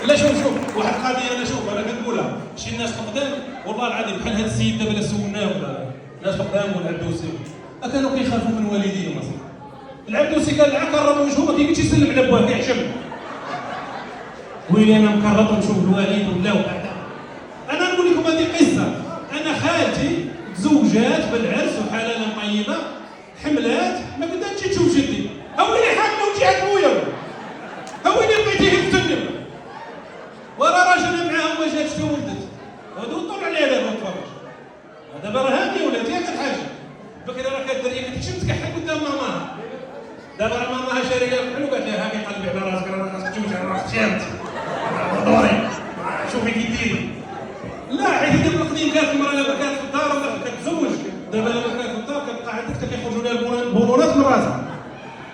لا شوف واحد القضيه، انا كنقولها شي ناس قدام والله العظيم بحال هذا السيد دابا لا سولناه ولا ناس قدام ولا العبدوسي كانوا كيخافوا من والديهم اصلا. العبدوسي كان كرم وجهه ما كيجيش يسلم على بواه كيحشم. ويلي انا مكرط نشوف الوالد ولا وهذا. انا نقول لكم هذه قصه، انا خالتي تزوجات بالعرس وحلاله طيبه، حملات ما قدرتش تشوف جدي، هاولي حامله وجهه ابويا، هاولي بغيتيه يتسلم ورا راجل معاه ما جاتش ولدت، هادو طول عليها دابا تفرج. دابا راه هادي ولاتي هاد الحاجه، بكري راه كانت الدريه كتمشي تكحل قدام ماماها، دابا راه ماماها شاريه الكحل وقالت لها هاكي قلبي على راسك راه خاصك تمشي على راسك شامت دوري شوفي كي ديري. لا حيت دابا القديم كانت المراه لما كانت في الدار كتزوج، دابا لما كانت في الدار كانت قاعده حتى كيخرجوا لها البونونات من راسها،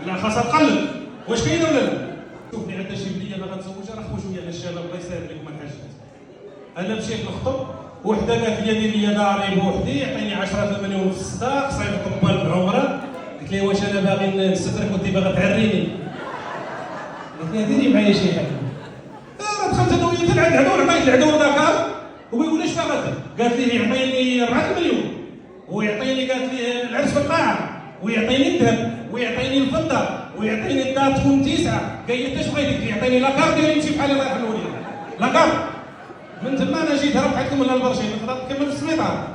لا خاصها تقلب. واش كاينه ولا لا؟ شوفني عندها شي بنيه باغا نتزوجها راه خوجوا لي الشباب الله يسهل لكم الحاجات. انا مشيت نخطب وحده قالت لي دير لي داري بوحدي يعطيني 10 مليون في الصداق صايب طبال بعمره. قلت لي واش انا باغي نسترك وانت باغا تعريني؟ قلت لها ديري معايا شي حاجه. دخلت انا وهي تلعب العدو، عطيت العدو داكار ويقول اش باغا. قالت لي يعطيني 4 مليون ويعطيني، قالت لي العرس في القاعه ويعطيني الذهب ويعطيني الفضه ويعطيني الدار تكون 9. قال لي اش بغيتي؟ يعطيني لاكار ديالي يمشي بحال الله يرحم والديك. لاكار من تما انا جيت هربت حيتكم لها البرشيد نقدر نكمل في السبيطار.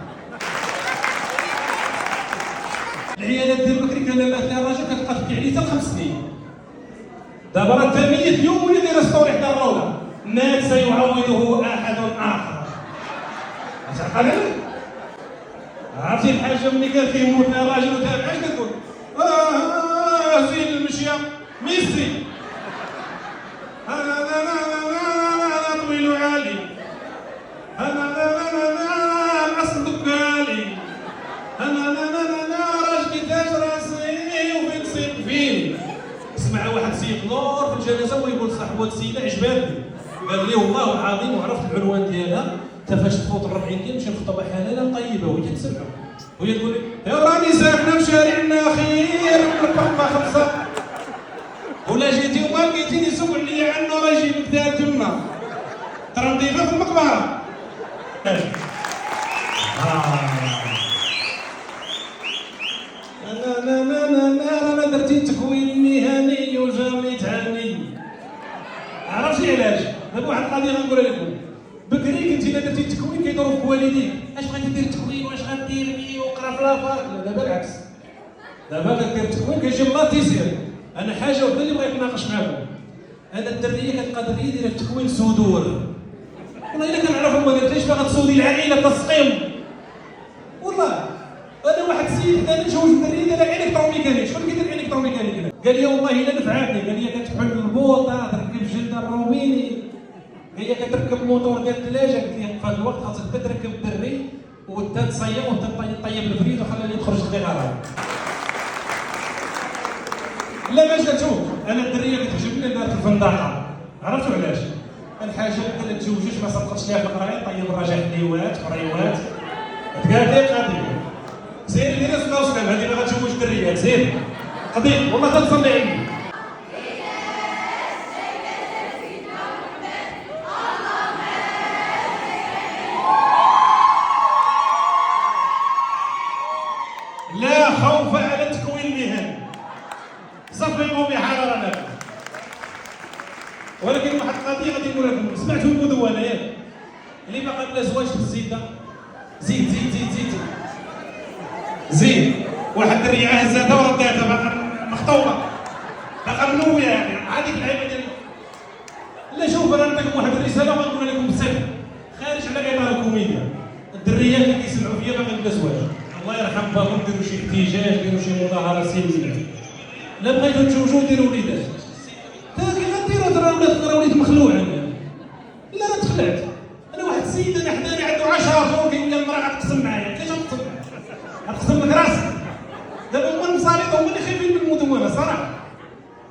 العيالات ديال بكري كان بات لها الراجل كتبقى تبكي عليه حتى 5 سنين. دابا راه التامية اليوم ولي دايره ستوري حدا الروضه، مات سيعوضه احد اخر. اش عقل عليك؟ عرفتي الحاجه ملي كان كيموت لها الراجل وتابع اش كتقول؟ زين المشيه ميسي هذا طويل وعالي هذا اصل دكالي انا راجلي تاج راسي وفين صيب فين. سمع واحد سيد نور في الجنازه ويقول صاحبو هاد السيده عجباتني، قال لي والله العظيم وعرفت العنوان ديالها حتى فاش تفوت ال40 ديال نمشي نخطبها حلاله طيبه وهي تسمع وهي تقول لي يا راني ساكنه في شارع النخيل والقمه 5 ولا جيتي وما لقيتيني سوق عليا عنه راه يجيب كدا تما ترى نضيفه في المقبره. انا درتي التكوين المهني وجامي تهني. عرفتي علاش؟ دابا واحد القضيه غنقولها لكم. بكري كنتي الا درتي التكوين كيدوروا في والديك، اش بغيتي دير التكوين واش غدير بيه وقرا في لافاك؟ لا دابا العكس، دابا كدير التكوين كيجي الله تيسير. انا حاجه وحده اللي بغيت نناقش معاكم، انا الدريه كتبقى دريه دايره التكوين سودور. والله الا كنعرف ما درتيش باغا تسودي العائله تسقيم. والله انا واحد السيد ثاني تزوج الدريه دايره الكتروميكانيك. شكون كيدير الكتروميكانيك؟ قال لي والله الا نفعاتني، قال لي كتحل البوطه تركب جلده الروميني، هي كتركب موتور ديال الثلاجه. قلت لها في هذا الوقت خاصك انت تركب الدري وانت تصيم وانت طيب الفريد وخليني تخرج الغرام. لا باش تشوف انا الدريه كتعجبني دارت الفندقه. عرفتوا علاش؟ الحاجه اللي تزوجوش ما صدقتش ليها في القرايه طيب الرجاء حليوات فريوات تقال لي قضيه سيري ديري صلاه وسلام هذه باغا تزوج الدريه سيري قضيه والله تتصلي عندي. لا خوف على تكوين المهن صفقوا بحال رانا. ولكن واحد القضيه غادي نقول لكم، سمعتوا المدونه ياك اللي باقا بلا زواج في الزيده؟ زيد زيد زيد زيد زيد واحد الدريه هزاتها ورداتها باقا مخطوبه باقا منويه يعني هذيك اللعيبه ديال. لا شوف انا نعطيكم واحد الرساله وغنقول لكم بصدق خارج على اطار الكوميديا. الدريات اللي كيسمعوا فيا باقي بلا زواج الله يرحم باكم ديروا شي احتجاج ديروا شي مظاهره سلميه. لا بغيتوا تزوجوا ديروا وليدات. تا كي غديروا ترى وليت مخلوع انا. لا راه تخلعت. انا واحد السيد انا حداني عنده 10 شهور كيقول لي المراه غتقسم معايا. كيفاش غتقسم معايا؟ غتقسم لك راسك. دابا هما المصاريف هما اللي خايفين من المدونه صراحه.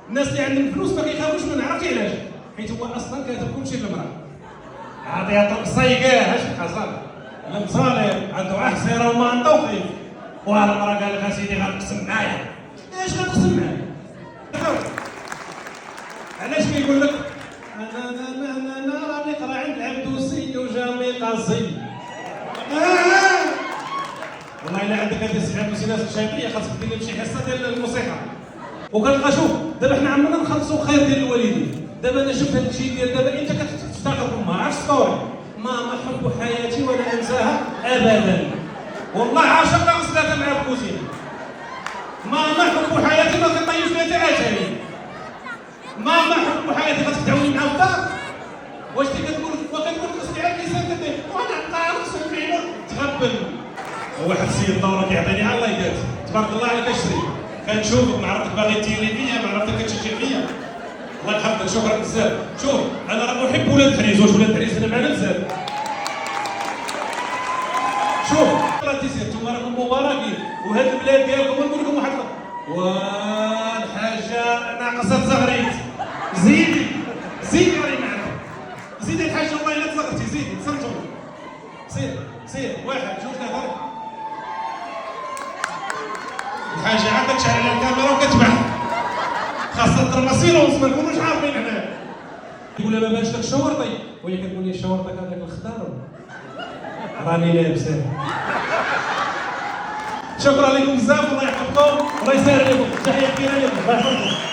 الناس اللي عندهم فلوس ما كيخافوش منها. عرفتي علاش؟ حيت هو اصلا كاتب كلشي للمراه. عطيها طب صيقاه اش بقى صافي. المصالح عنده حسيره ومانطا وخايف. والمراه قال لك اسيدي غتقسم معايا. اش غتقسم معايا؟ علاش كيقول لك انا راني قرا عند العبدوسي وجامي قصي. والله الا عندك هذه السلعه مسينات الشيخيه خاصك دير لهم شي حصه ديال الموسيقى. وكنلقى شوف دابا حنا عمرنا نخلصوا خير ديال الوالدين. دابا انا شفت هذا الشيء ديال دابا انت كتفتخر ما عرفتش ستوري ماما حب حياتي ولا انساها ابدا. والله عاشق غسلتها مع الكوزينه. ماما حب حياتي ما كنطيبش لها حتى اتاني. ماما حب حياتي خاصك تعاوني مع الدار. واش انت كتقول غسلي على اللسان كدير وانا نقارص وفينا تغبن. واحد السيد الدوره كيعطيني على الله يدات تبارك الله عليك اشري كنشوفك ما عرفتك باغي تيري فيا ما عرفتك كتشجع فيا. الله يحفظك شكرا بزاف. شوف انا راه احب ولاد الحريز. واش ولاد الحريز هنا معنا بزاف. شوف راه تيسير نتوما راكم مباركين وهاد البلاد ديالكم نقول لكم واحد والحاجه ناقصه تزغريت. زيدي زيدي راني معاك. زيدي الحاجه والله الا تزغرتي زيدي صمتوا. سير واحد جوج ثلاثه. الحاجه عاد كتشعل على الكاميرا وكتبان خاصة الترماسيلونس ما نكونوش عارفين حنا. يقول لها ما بانش لك الشورطي وهي كتقول لي الشورطي هذاك الخضر راني لابسه. شكرا لكم بزاف الله يحفظكم الله يسهل عليكم. تحيه كبيره لكم الله يحفظكم.